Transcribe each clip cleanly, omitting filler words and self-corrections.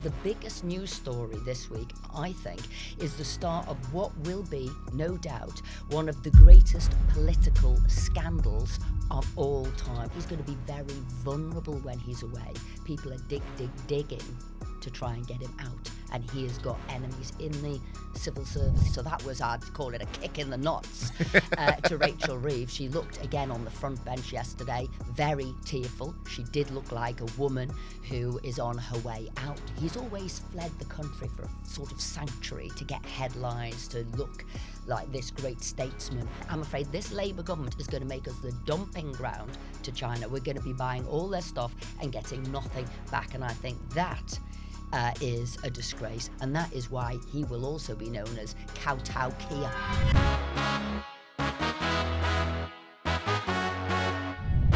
The biggest news story this week, I think, is the start of what will be, no doubt, one of the greatest political scandals of all time. He's going to be very vulnerable when he's away. People are digging to try and get him out. And he has got enemies in the civil service. So that was, I'd call it a kick in the nuts to Rachel Reeves. She looked again on the front bench yesterday, very tearful. She did look like a woman who is on her way out. He's always fled the country for a sort of sanctuary to get headlines, to look like this great statesman. I'm afraid this Labour government is going to make us the dumping ground to China. We're going to be buying all their stuff and getting nothing back. And I think that is a disgrace, and that is why he will also be known as Kowtow Keir.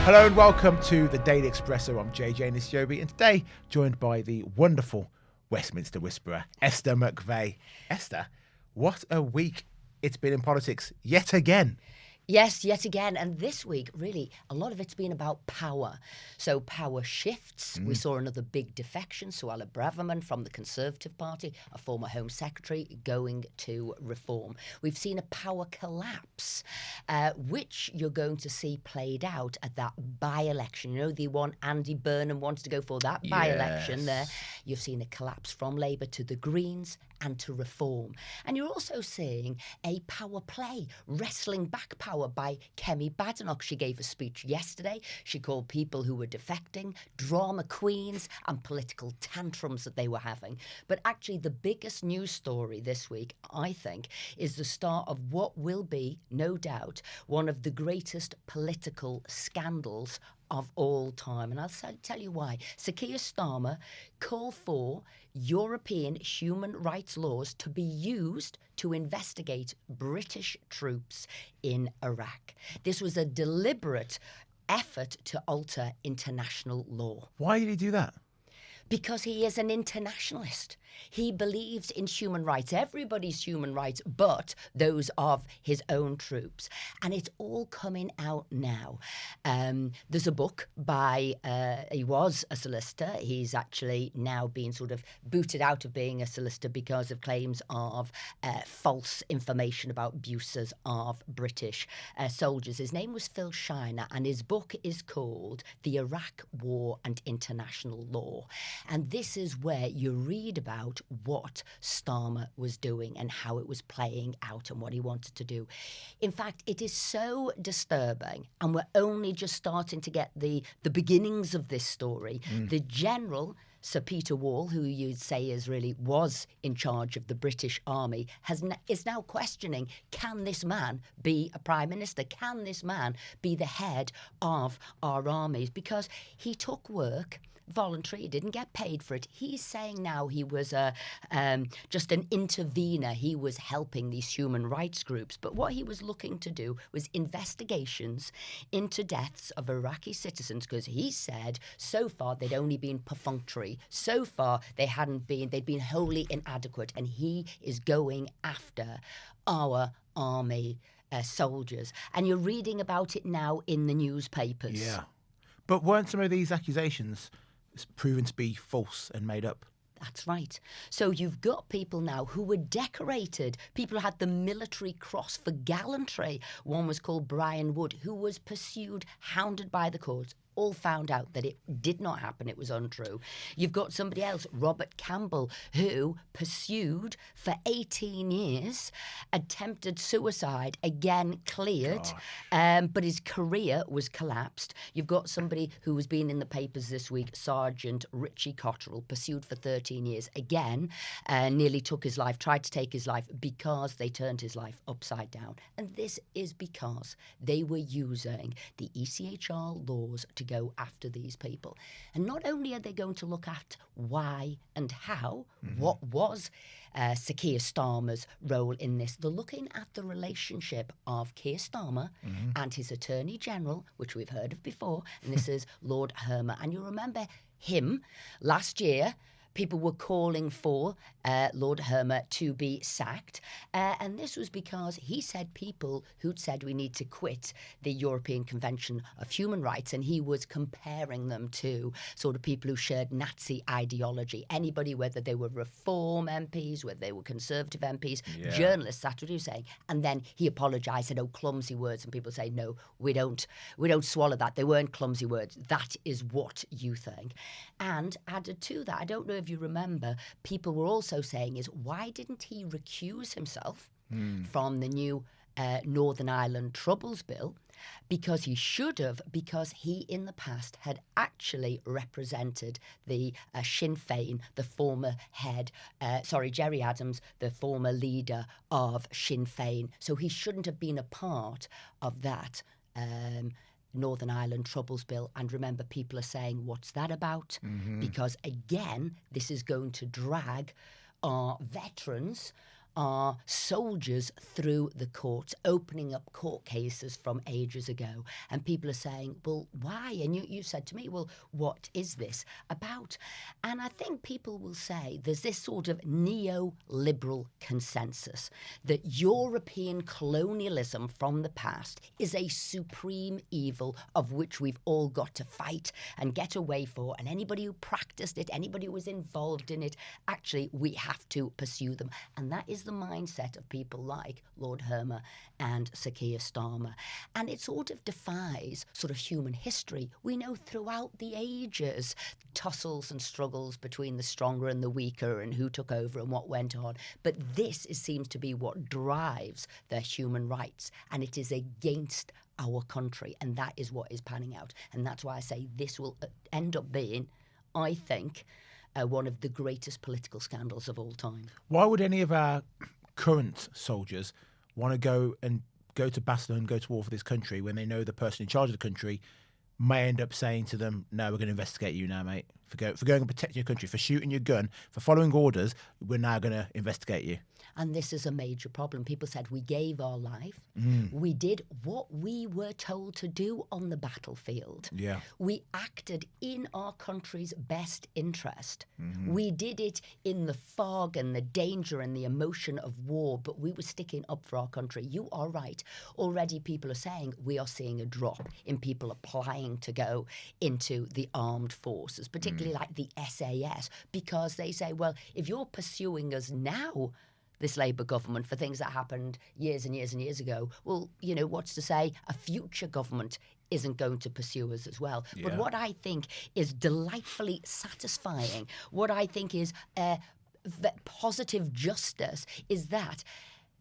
Hello and welcome to the Daily Expresso. I'm JJ Anisiobi, and today joined by the wonderful Westminster whisperer, Esther McVey. Esther, what a week it's been in politics yet again. Yes, yet again. And this week, really, a lot of it's been about power. So power shifts. We saw another big defection. Suella Braverman from the Conservative Party, a former Home Secretary, going to Reform. We've seen a power collapse, which you're going to see played out at that by-election. You know, the one Andy Burnham wanted to go for, that by-election there. You've seen a collapse from Labour to the Greens and to Reform. And you're also seeing a power play, wrestling back power by Kemi Badenoch. She gave a speech yesterday. She called people who were defecting drama queens and political tantrums that they were having. But actually the biggest news story this week, I think, is the start of what will be, no doubt, one of the greatest political scandals of all time. And I'll tell you why. So Keir Starmer called for European human rights laws to be used to investigate British troops in Iraq. This was a deliberate effort to alter international law. Why did he do that? Because he is an internationalist. He believes in human rights, everybody's human rights, but those of his own troops. And it's all coming out now. There's a book by, he was a solicitor. He's actually now been sort of booted out of being a solicitor because of claims of false information about abuses of British soldiers. His name was Phil Shiner, and his book is called The Iraq War and International Law. And this is where you read about what Starmer was doing and how it was playing out and what he wanted to do. In fact, it is so disturbing, and we're only just starting to get the beginnings of this story. The general, Sir Peter Wall, who you'd say was in charge of the British Army, is now questioning, can this man be a Prime Minister? Can this man be the head of our armies? Because he took work voluntary, he didn't get paid for it. He's saying now he was just an intervener. He was helping these human rights groups. But what he was looking to do was investigations into deaths of Iraqi citizens, because he said so far they'd only been perfunctory. So far they'd been wholly inadequate. And he is going after our army soldiers. And you're reading about it now in the newspapers. Yeah. But weren't some of these accusations proven to be false and made up? That's right. So you've got people now who were decorated. People who had the Military Cross for gallantry. One was called Brian Wood, who was pursued, hounded by the courts. All found out that it did not happen. It was untrue. You've got somebody else, Robert Campbell, who pursued for 18 years, attempted suicide, again cleared, but his career was collapsed. You've got somebody who has been in the papers this week, Sergeant Richie Cotterill, pursued for 13 years, again, nearly took his life, tried to take his life because they turned his life upside down. And this is because they were using the ECHR laws to go after these people. And not only are they going to look at why and how, what was Sir Keir Starmer's role in this, they're looking at the relationship of Keir Starmer and his Attorney General, which we've heard of before, and this is Lord Hermer. And you remember him last year people were calling for Lord Hermer to be sacked. And this was because he said people who'd said we need to quit the European Convention of Human Rights, and he was comparing them to sort of people who shared Nazi ideology. Anybody, whether they were Reform MPs, whether they were Conservative MPs, journalists, that's what he was saying. And then he apologised, said, oh, clumsy words. And people say, no, we don't swallow that. They weren't clumsy words. That is what you think. And added to that, I don't know if you remember, people were also saying is, why didn't he recuse himself from the new Northern Ireland Troubles Bill? Because he should have, because he in the past had actually represented the Sinn Féin, the former Gerry Adams, the former leader of Sinn Féin. So he shouldn't have been a part of that Northern Ireland Troubles Bill. And remember, people are saying, what's that about? Because again, this is going to drag our veterans, our soldiers through the courts, opening up court cases from ages ago. And people are saying, well, why? And you said to me, well, what is this about? And I think people will say there's this sort of neoliberal consensus that European colonialism from the past is a supreme evil of which we've all got to fight and get away for. And anybody who practiced it, anybody who was involved in it, actually, we have to pursue them. And that is the mindset of people like Lord Hermer and Sir Keir Starmer. And it sort of defies sort of human history. We know throughout the ages, tussles and struggles between the stronger and the weaker and who took over and what went on. But this seems to be what drives their human rights. And it is against our country. And that is what is panning out. And that's why I say this will end up being, I think, one of the greatest political scandals of all time. Why would any of our current soldiers want to go to battle and go to war for this country when they know the person in charge of the country may end up saying to them, no, we're going to investigate you now, mate. For going and protecting your country, for shooting your gun, for following orders, we're now going to investigate you. And this is a major problem. People said we gave our life. We did what we were told to do on the battlefield. Yeah. We acted in our country's best interest. We did it in the fog and the danger and the emotion of war, but we were sticking up for our country. You are right. Already people are saying we are seeing a drop in people applying to go into the armed forces, particularly like the SAS, because they say, well, if you're pursuing us now, this Labour government, for things that happened years and years and years ago, well, you know, what's to say a future government isn't going to pursue us as well. Yeah. But what I think is delightfully satisfying, what I think is positive justice, is that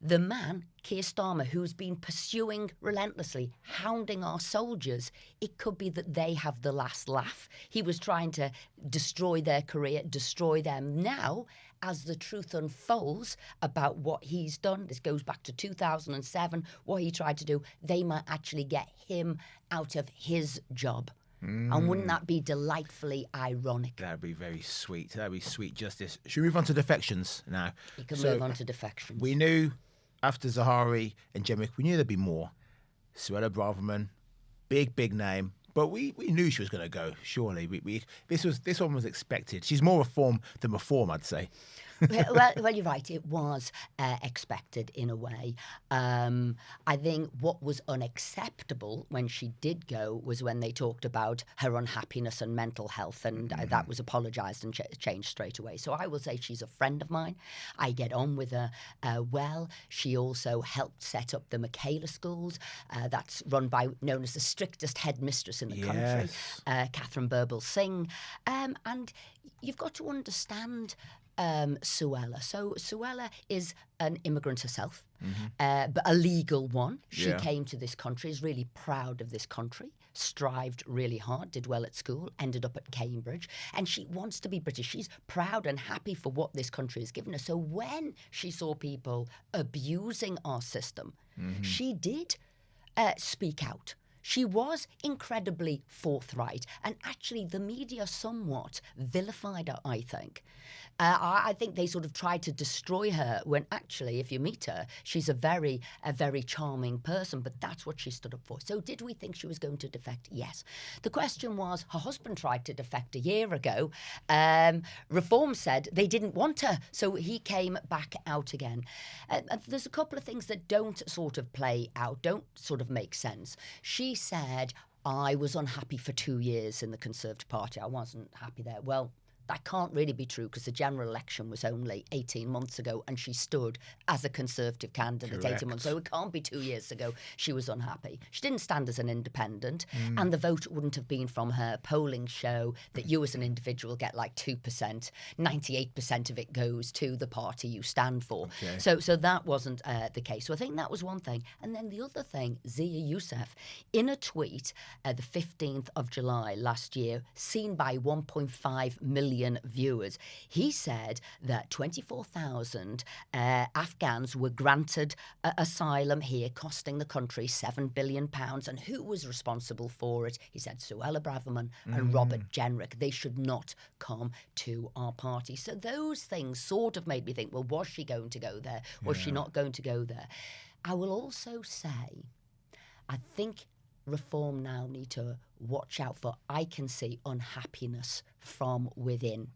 the man, Keir Starmer, who's been pursuing relentlessly, hounding our soldiers, it could be that they have the last laugh. He was trying to destroy their career, destroy them. Now, as the truth unfolds about what he's done, this goes back to 2007, what he tried to do, they might actually get him out of his job. And wouldn't that be delightfully ironic? That'd be very sweet. That'd be sweet justice. Should we move on to defections now? You can move on to defections. We knew after Zahari and Jemik, we knew there'd be more. Suella Braverman, big name. But we knew she was going to go, surely. This one was expected. She's more reform than reform, I'd say. Well, you're right. It was expected in a way. I think what was unacceptable when she did go was when they talked about her unhappiness and mental health, and that was apologised and changed straight away. So I will say she's a friend of mine. I get on with her well. She also helped set up the Michaela schools. That's run by, known as the strictest headmistress in the country, Catherine Burble-Singh. And you've got to understand Suella. So Suella is an immigrant herself, but a legal one. She came to this country, is really proud of this country, strived really hard, did well at school, ended up at Cambridge, and she wants to be British. She's proud and happy for what this country has given her. So when she saw people abusing our system, she did speak out. she was incredibly forthright, and actually the media somewhat vilified her, I think. I think they sort of tried to destroy her when actually, if you meet her, she's a very charming person, but that's what she stood up for. So did we think she was going to defect? Yes. The question was, her husband tried to defect a year ago. Reform said they didn't want her, so he came back out again. There's a couple of things that don't sort of play out, don't sort of make sense. She said, I was unhappy for 2 years in the Conservative Party. I wasn't happy there. Well, that can't really be true because the general election was only 18 months ago and she stood as a Conservative candidate. Correct. 18 months. So it can't be 2 years ago she was unhappy. She didn't stand as an independent and the vote wouldn't have been from her. Polling show that you as an individual get like 2%. 98% of it goes to the party you stand for. Okay. So that wasn't the case. So I think that was one thing. And then the other thing, Zia Youssef, in a tweet the 15th of July last year, seen by 1.5 million viewers, he said that 24,000 Afghans were granted asylum here, costing the country £7 billion. And who was responsible for it? He said Suella Braverman and Robert Jenrick. They should not come to our party. So those things sort of made me think, well, was she going to go there? Was she not going to go there? I will also say, I think Reform now need to watch out for, I can see unhappiness from within.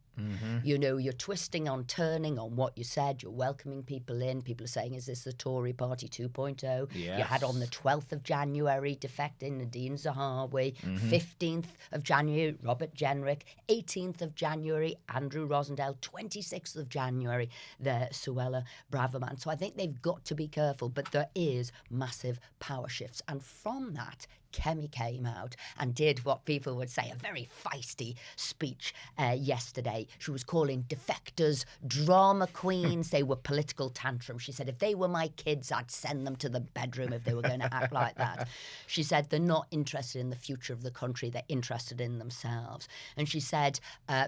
You know, you're twisting on, turning on what you said. You're welcoming people in. People are saying, is this the Tory Party 2.0? Yes. You had on the 12th of January defecting Nadine Zahawi. 15th of January, Robert Jenrick. 18th of January, Andrew Rosendale. 26th of January, the Suella Braverman. So I think they've got to be careful. But there is massive power shifts. And from that, Kemi came out and did what people would say a very feisty speech yesterday. She was calling defectors drama queens. They were political tantrums. She said, if they were my kids, I'd send them to the bedroom if they were going to act like that. She said they're not interested in the future of the country. They're interested in themselves. And she said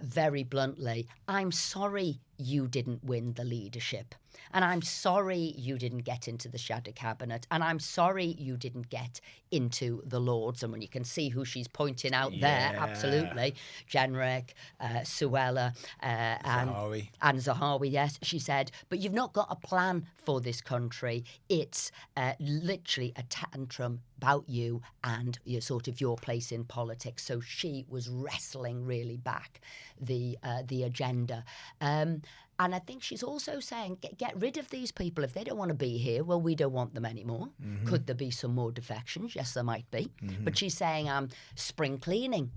very bluntly, I'm sorry you didn't win the leadership. And I'm sorry you didn't get into the shadow cabinet. And I'm sorry you didn't get into the Lords. And when you can see who she's pointing out there, absolutely. Jenrick, Suella, and Zahawi, yes. She said, but you've not got a plan for this country. It's literally a tantrum about you and your place in politics. So she was wrestling really back the agenda. And I think she's also saying, get rid of these people. If they don't want to be here, well, we don't want them anymore. Could there be some more defections? Yes, there might be. But she's saying, spring cleaning.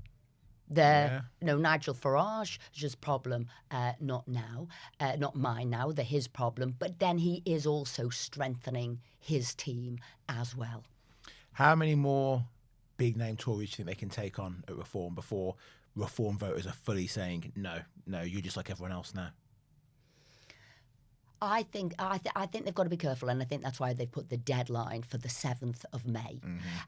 Nigel Farage's problem, not now, not mine now, they're his problem. But then he is also strengthening his team as well. How many more big name Tories do you think they can take on at Reform before Reform voters are fully saying, no, you're just like everyone else now? I think they've got to be careful, and I think that's why they've put the deadline for the 7th of May.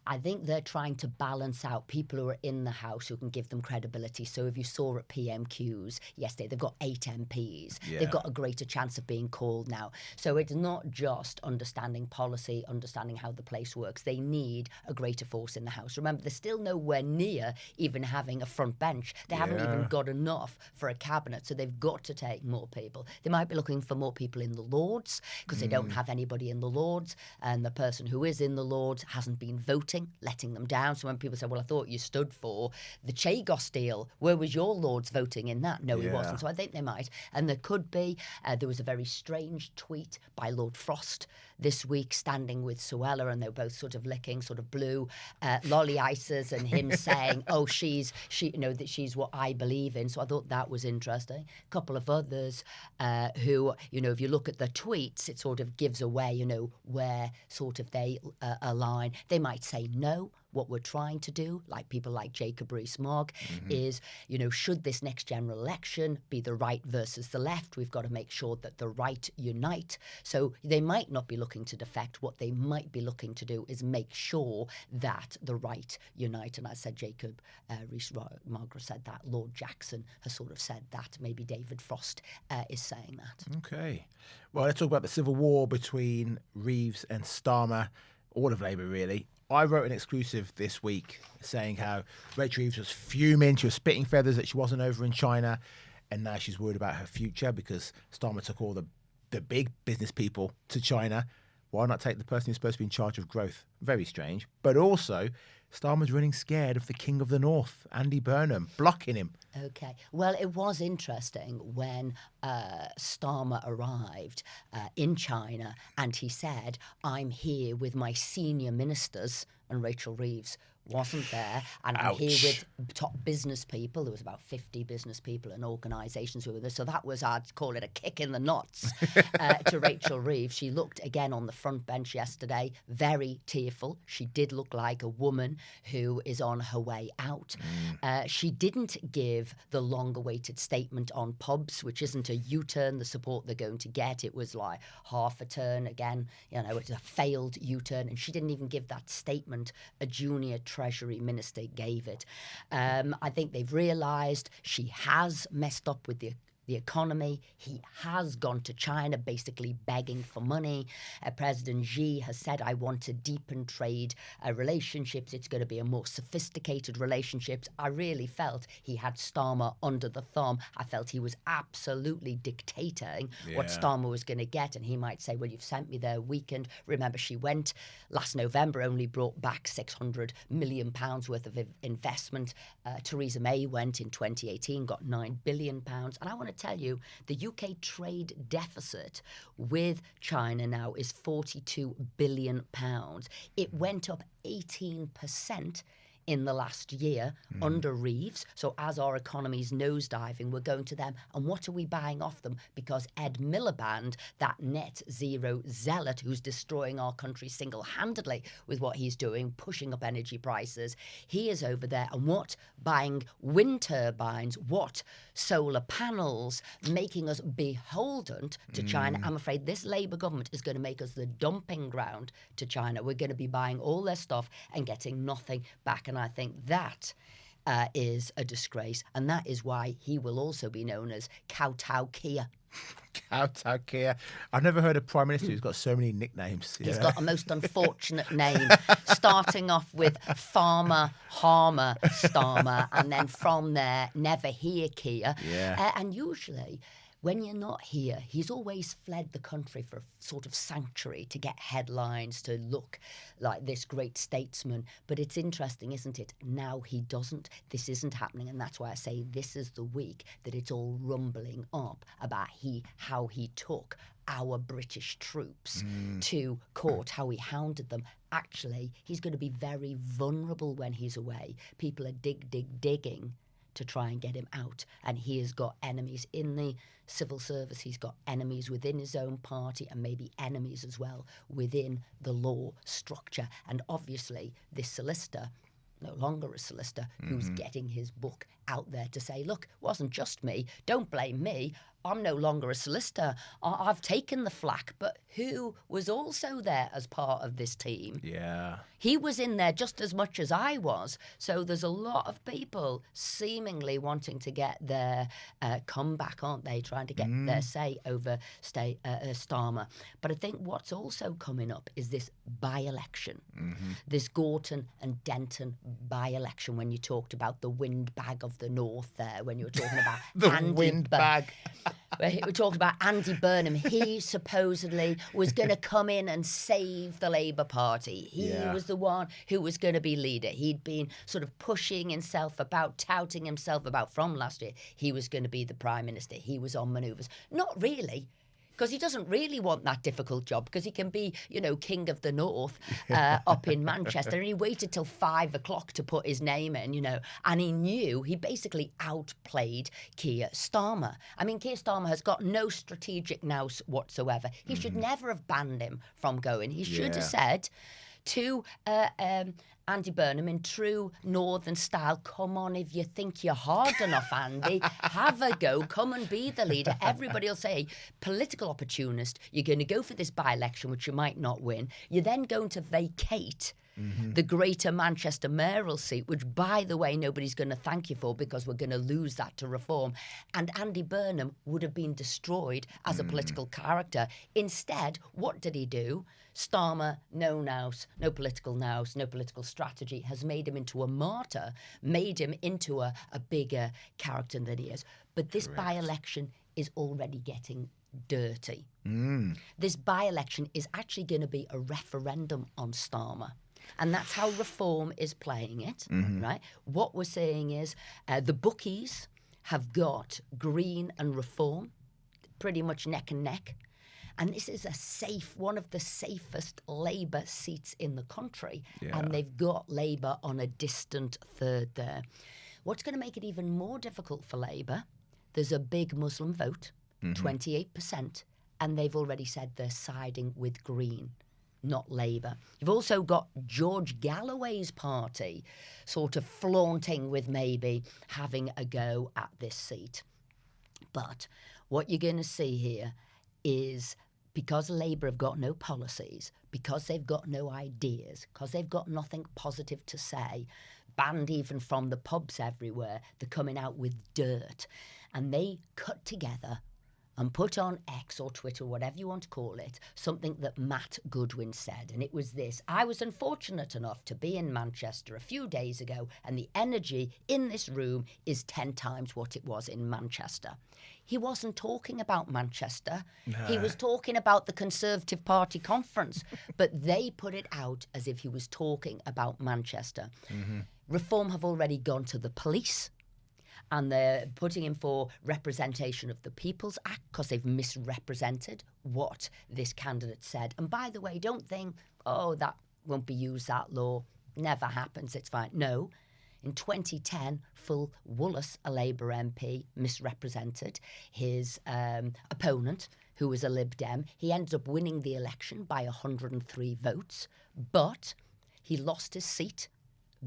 I think they're trying to balance out people who are in the House who can give them credibility. So if you saw at PMQs yesterday, they've got 8 MPs. Yeah. They've got a greater chance of being called now. So it's not just understanding policy, understanding how the place works. They need a greater force in the House. Remember, they're still nowhere near even having a front bench. They haven't even got enough for a cabinet, so they've got to take more people. They might be looking for more people in the Lords because they don't have anybody in the Lords, and the person who is in the Lords hasn't been voting, letting them down. So when people say, well, I thought you stood for the Chagos deal, where was your Lords voting in that? No, he wasn't. So I think they might. And there could be. There was a very strange tweet by Lord Frost this week standing with Suella, and they were both sort of licking sort of blue lolly ices, and him saying, oh, that she's what I believe in. So I thought that was interesting. A couple of others who, if you look at the tweets, it sort of gives away, where sort of they align. They might say no. What we're trying to do, like people like Jacob Rees-Mogg, is, should this next general election be the right versus the left, we've got to make sure that the right unite. So they might not be looking to defect. What they might be looking to do is make sure that the right unite. And I said Jacob Rees-Mogg said that. Lord Jackson has sort of said that. Maybe David Frost is saying that. Okay. Well, let's talk about the civil war between Reeves and Starmer. All of Labour, really. I wrote an exclusive this week saying how Rachel Reeves was fuming. She was spitting feathers that she wasn't over in China. And now she's worried about her future because Starmer took all the big business people to China. Why not take the person who's supposed to be in charge of growth? Very strange. But also, Starmer's running scared of the King of the North, Andy Burnham, blocking him. Okay. Well, it was interesting when Starmer arrived in China and he said, I'm here with my senior ministers, and Rachel Reeves wasn't there, and I'm here with top business people. There was about 50 business people and organisations who were there. So that was, I'd call it a kick in the nuts to Rachel Reeves. She looked again on the front bench yesterday, very tearful. She did look like a woman who is on her way out. She didn't give the long-awaited statement on pubs, which isn't a U-turn, the support they're going to get. It was like half a turn again. It's a failed U-turn, and she didn't even give that statement. A junior Treasury Minister gave it. I think they've realised she has messed up with the economy. He has gone to China basically begging for money. President Xi has said, I want to deepen trade relationships. It's going to be a more sophisticated relationship. I really felt he had Starmer under the thumb. I felt he was absolutely dictating what Starmer was going to get. And he might say, well, you've sent me there weakened. Remember, she went last November, only brought back £600 million worth of investment. Theresa May went in 2018, got £9 billion. And I want to tell you, the UK trade deficit with China now is £42 billion. It went up 18% in the last year under Reeves. So as our economy's nosediving, we're going to them. And what are we buying off them? Because Ed Miliband, that net zero zealot who's destroying our country single-handedly with what he's doing, pushing up energy prices, he is over there. And what? Buying wind turbines, what? Solar panels, making us beholden to China. I'm afraid this Labour government is going to make us the dumping ground to China. We're going to be buying all their stuff and getting nothing back. And I think that is a disgrace. And that is why he will also be known as Kowtow Keir. Kowtow Keir. I've never heard a Prime Minister who's got so many nicknames. He's got a most unfortunate name, starting off with Farmer, Harmer, Starmer, and then from there, Never Hear Keir. And usually, when you're not here, he's always fled the country for a sort of sanctuary to get headlines, to look like this great statesman. But it's interesting, isn't it? Now he doesn't. This isn't happening. And that's why I say this is the week that it's all rumbling up about how he took our British troops to court, how he hounded them. Actually, he's going to be very vulnerable when he's away. People are digging to try and get him out. And he has got enemies in the civil service. He's got enemies within his own party and maybe enemies as well within the law structure. And obviously, this solicitor, no longer a solicitor, who's getting his book out there to say, look, it wasn't just me. Don't blame me. I'm no longer a solicitor. I've taken the flak. But who was also there as part of this team? Yeah. He was in there just as much as I was. So there's a lot of people seemingly wanting to get their comeback, aren't they? Trying to get their say over Starmer. But I think what's also coming up is this by-election. This Gorton and Denton by-election, when you talked about the windbag of the North there, when you were talking about The windbag. We talked about Andy Burnham. He supposedly was going to come in and save the Labour Party. He was the one who was going to be leader. He'd been sort of pushing himself about, touting himself about from last year. He was going to be the Prime Minister. He was on manoeuvres. Not really. Because he doesn't really want that difficult job, because he can be, King of the North up in Manchester. And he waited till 5 o'clock to put his name in, and he knew he basically outplayed Keir Starmer. I mean, Keir Starmer has got no strategic nous whatsoever. He should never have banned him from going. He should have said to Andy Burnham in true northern style, come on, if you think you're hard enough, Andy, have a go, come and be the leader. Everybody will say, political opportunist, you're going to go for this by-election, which you might not win. You're then going to vacate the Greater Manchester mayoral seat, which, by the way, nobody's going to thank you for because we're going to lose that to Reform. And Andy Burnham would have been destroyed as a political character. Instead, what did he do? Starmer, no nous, no political nous, no political strategy, has made him into a martyr, made him into a bigger character than he is. But this by-election is already getting dirty. This by-election is actually going to be a referendum on Starmer. And that's how Reform is playing it, right? What we're saying is the bookies have got Green and Reform pretty much neck and neck. And this is one of the safest Labour seats in the country. Yeah. And they've got Labour on a distant third there. What's going to make it even more difficult for Labour, there's a big Muslim vote, 28%, and they've already said they're siding with Green, not Labour. You've also got George Galloway's party sort of flaunting with maybe having a go at this seat. But what you're going to see here is, because Labour have got no policies, because they've got no ideas, because they've got nothing positive to say, banned even from the pubs everywhere, they're coming out with dirt. And they cut together and put on X or Twitter, whatever you want to call it, something that Matt Goodwin said. And it was this: I was unfortunate enough to be in Manchester a few days ago, and the energy in this room is 10 times what it was in Manchester. He wasn't talking about Manchester. No. He was talking about the Conservative Party conference, but they put it out as if he was talking about Manchester. Reform have already gone to the police, and they're putting in for representation of the People's Act because they've misrepresented what this candidate said. And by the way, don't think, oh, that won't be used, that law. Never happens, it's fine. No. In 2010, Phil Wallace, a Labour MP, misrepresented his opponent, who was a Lib Dem. He ended up winning the election by 103 votes, but he lost his seat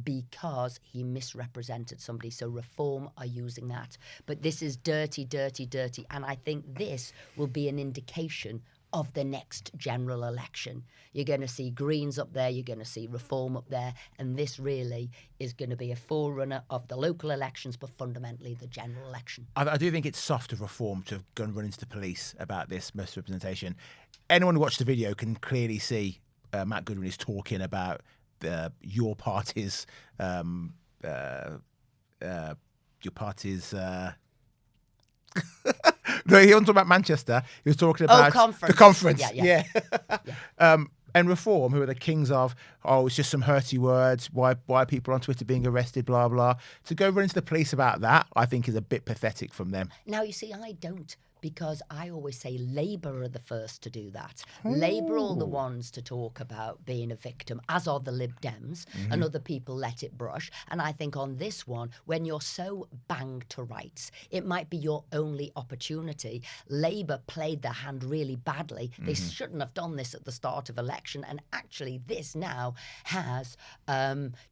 because he misrepresented somebody. So Reform are using that. But this is dirty, dirty, dirty. And I think this will be an indication of the next general election. You're going to see Greens up there, you're going to see Reform up there, and this really is going to be a forerunner of the local elections, but fundamentally the general election. I do think it's soft of Reform to go and run into the police about this misrepresentation. Anyone who watched the video can clearly see Matt Goodwin is talking about your party's No, he wasn't talking about Manchester. He was talking about the conference. Yeah. And Reform, who are the kings of, it's just some hurty words. Why are people on Twitter being arrested, blah, blah. To go run into the police about that, I think is a bit pathetic from them. Now, you see, I don't, because I always say Labour are the first to do that. Labour are all the ones to talk about being a victim, as are the Lib Dems, and other people let it brush. And I think on this one, when you're so banged to rights, it might be your only opportunity. Labour played their hand really badly. They shouldn't have done this at the start of election. And actually, this now has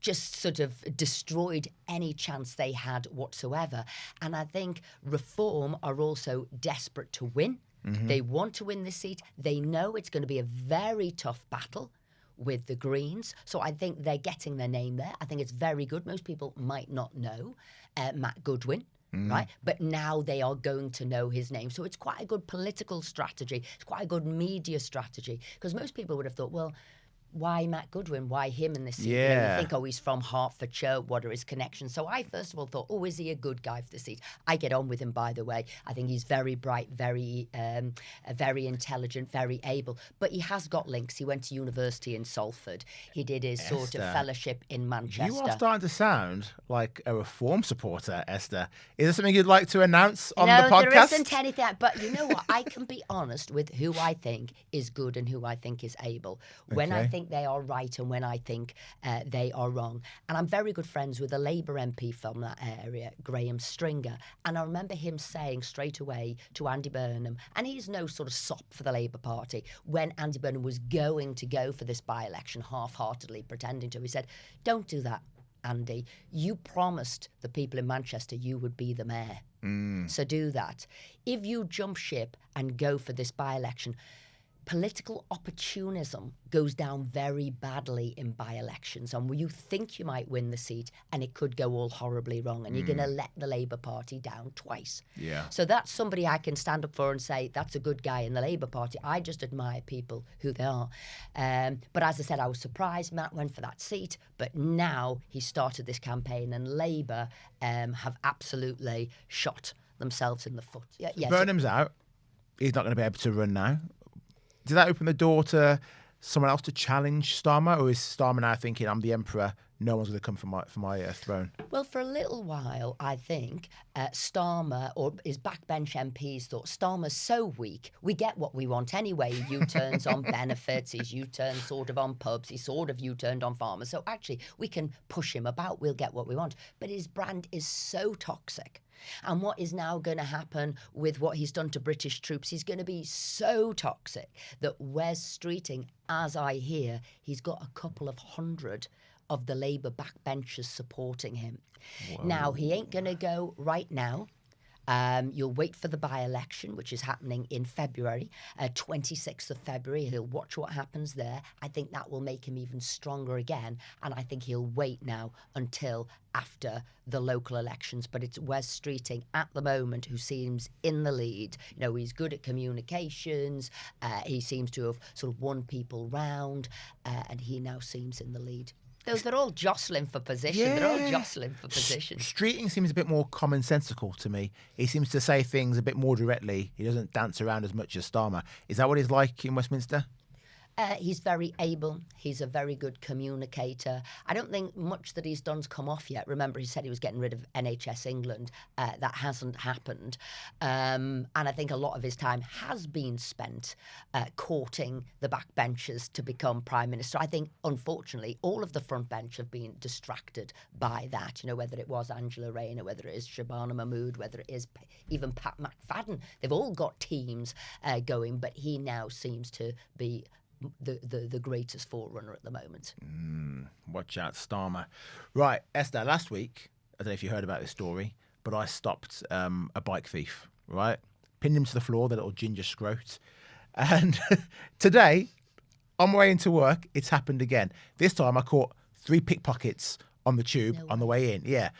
just sort of destroyed any chance they had whatsoever. And I think Reform are also desperate to win. They want to win this seat. They know it's going to be a very tough battle with the Greens. So I think they're getting their name there. I think it's very good. Most people might not know Matt Goodwin. Right? But now they are going to know his name. So it's quite a good political strategy. It's quite a good media strategy. Because most people would have thought, well, why Matt Goodwin? Why him in this seat? Yeah. You think, he's from Hertfordshire. What are his connections? So I first of all thought, is he a good guy for the seat? I get on with him, by the way. I think he's very bright, very intelligent, very able. But he has got links. He went to university in Salford. He did his sort of fellowship in Manchester. You are starting to sound like a Reform supporter, Esther. Is there something you'd like to announce on the podcast? No, there isn't anything. But you know what? I can be honest with who I think is good and who I think is able. When I think they are right and when I think they are wrong. And I'm very good friends with a Labour MP from that area, Graham Stringer. And I remember him saying straight away to Andy Burnham, and he's no sort of sop for the Labour Party, when Andy Burnham was going to go for this by-election half-heartedly pretending to, he said, don't do that, Andy. You promised the people in Manchester you would be the mayor. So do that. If you jump ship and go for this by-election, political opportunism goes down very badly in by-elections, and where you think you might win the seat and it could go all horribly wrong, and you're going to let the Labour Party down twice. Yeah. So that's somebody I can stand up for and say, that's a good guy in the Labour Party. I just admire people who they are. But as I said, I was surprised Matt went for that seat, but now he started this campaign, and Labour have absolutely shot themselves in the foot. Yeah, Burnham's out. He's not going to be able to run now. Did that open the door to someone else to challenge Starmer, or is Starmer now thinking, I'm the emperor, no one's going to come for my throne? Well, for a little while, I think Starmer, or his backbench MPs, thought Starmer's so weak, we get what we want anyway. He U-turns on benefits, he's U-turned sort of on pubs, he's sort of U-turned on farmers. So actually, we can push him about, we'll get what we want. But his brand is so toxic. And what is now going to happen with what he's done to British troops, he's going to be so toxic that Wes Streeting, as I hear, he's got a couple of hundred of the Labour backbenchers supporting him. Whoa. Now, he ain't going to go right now. You'll wait for the by-election, which is happening in February, 26th of February. He'll watch what happens there. I think that will make him even stronger again. And I think he'll wait now until after the local elections. But it's Wes Streeting at the moment who seems in the lead. You know, he's good at communications. He seems to have sort of won people round. And he now seems in the lead. They're all jostling for position. Yeah. They're all jostling for position. Streeting seems a bit more commonsensical to me. He seems to say things a bit more directly. He doesn't dance around as much as Starmer. Is that what he's like in Westminster? He's very able. He's a very good communicator. I don't think much that he's done's come off yet. Remember, he said he was getting rid of NHS England. That hasn't happened. And I think a lot of his time has been spent courting the backbenchers to become Prime Minister. I think, unfortunately, all of the front bench have been distracted by that. You know, whether it was Angela Rayner, whether it is Shabana Mahmood, whether it is even Pat McFadden. They've all got teams going, but he now seems to be the greatest forerunner at the moment. Watch out, Starmer. Right, Esther, last week, I don't know if you heard about this story, but I stopped a bike thief, right? Pinned him to the floor, the little ginger scrote. And today, on my way into work, it's happened again. This time I caught 3 pickpockets on the tube on the way in. Yeah.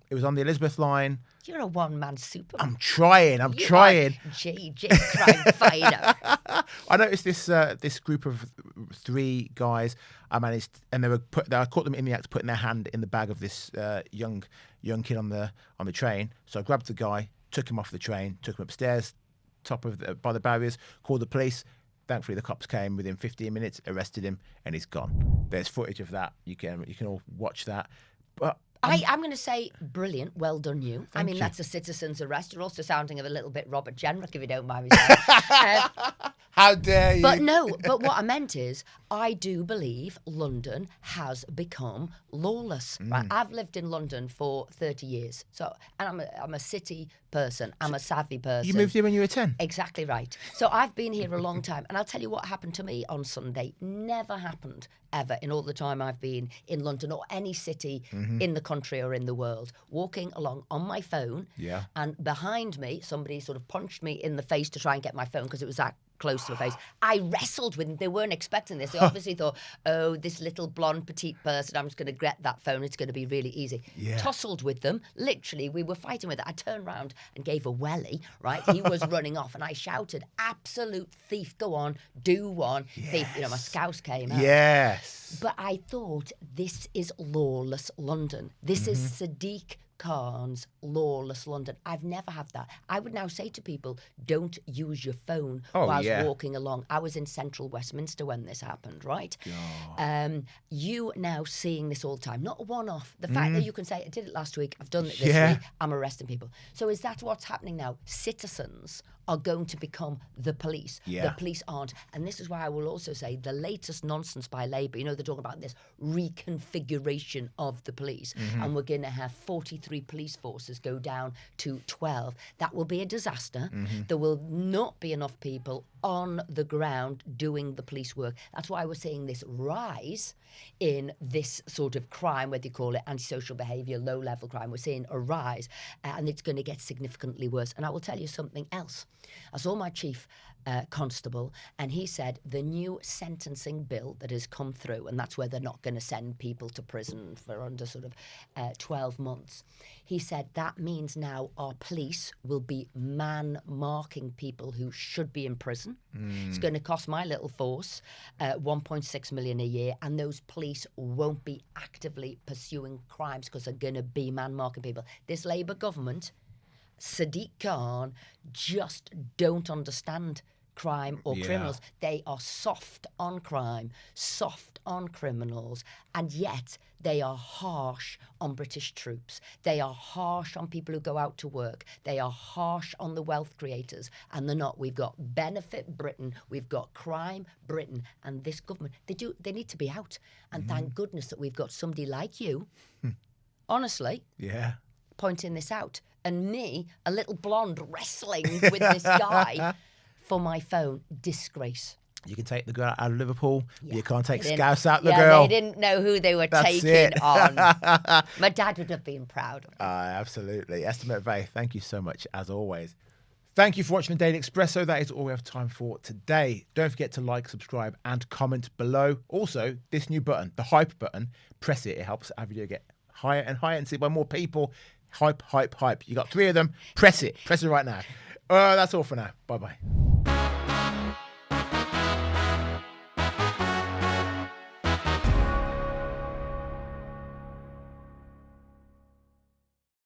It was on the Elizabeth line. You're a one-man superman. I'm trying. JJ crime fighter. I noticed this group of 3 guys. I caught them in the act putting their hand in the bag of this young kid on the train. So I grabbed the guy, took him off the train, took him upstairs, by the barriers, called the police. Thankfully, the cops came within 15 minutes, arrested him, and he's gone. There's footage of that. You can all watch that. But I'm going to say brilliant. Well done, you. I mean, that's a citizen's arrest. You're also sounding a little bit Robert Jenrick, if you don't mind me saying. How dare you? But what I meant is, I do believe London has become lawless. Right? I've lived in London for 30 years, and I'm a city person. I'm a savvy person. You moved here when you were 10? Exactly right. So I've been here a long time, and I'll tell you what happened to me on Sunday. Never happened ever in all the time I've been in London or any city in the country or in the world. Walking along on my phone, and behind me, somebody sort of punched me in the face to try and get my phone because it was that close to her face. I wrestled with them. They weren't expecting this. They obviously thought, oh, this little blonde petite person, I'm just going to get that phone. It's going to be really easy. Yeah. Tussled with them. Literally, we were fighting with it. I turned around and gave a welly, right? He was running off and I shouted, absolute thief, go on, do one. Thief, you know, my scouse came out. Yes. But I thought, this is lawless London. This is Sadiq Khan's lawless London. I've never had that. I would now say to people, don't use your phone whilst walking along. I was in central Westminster when this happened, right? You now seeing this all the time, not a one-off. The fact that you can say, I did it last week, I've done it this week, I'm arresting people. So is that what's happening now? Citizens are going to become the police. The police aren't. And this is why I will also say the latest nonsense by Labour, you know, they're talking about this reconfiguration of the police. And we're going to have 43 police forces go down to 12. That will be a disaster. There will not be enough people on the ground doing the police work. That's why we're seeing this rise in this sort of crime, whether you call it antisocial behaviour, low-level crime. We're seeing a rise, and it's going to get significantly worse. And I will tell you something else. I saw my chief constable, and he said the new sentencing bill that has come through, and that's where they're not going to send people to prison for under sort of 12 months. He said that means now our police will be man-marking people who should be in prison. It's going to cost my little force 1.6 million a year, and those police won't be actively pursuing crimes because they're going to be man-marking people. This Labour government, Sadiq Khan, just don't understand crime or criminals. They are soft on crime, soft on criminals, and yet they are harsh on British troops. They are harsh on people who go out to work. They are harsh on the wealth creators, and they're not. We've got benefit Britain, we've got crime Britain, and this government, they need to be out. And thank goodness that we've got somebody like you, honestly, pointing this out. And me, a little blonde wrestling with this guy for my phone. Disgrace. You can take the girl out of Liverpool. Yeah, You can't take Scouse out the girl. Yeah, they didn't know who they were taking it. on. My dad would have been proud of me. Absolutely. Esther McVey, thank you so much, as always. Thank you for watching the Daily Expresso. That is all we have time for today. Don't forget to like, subscribe, and comment below. Also, this new button, the hype button, press it. It helps our video get higher and higher and see by more people. Hype, hype, hype. You got 3 of them. Press it. Press it right now. That's all for now. Bye-bye.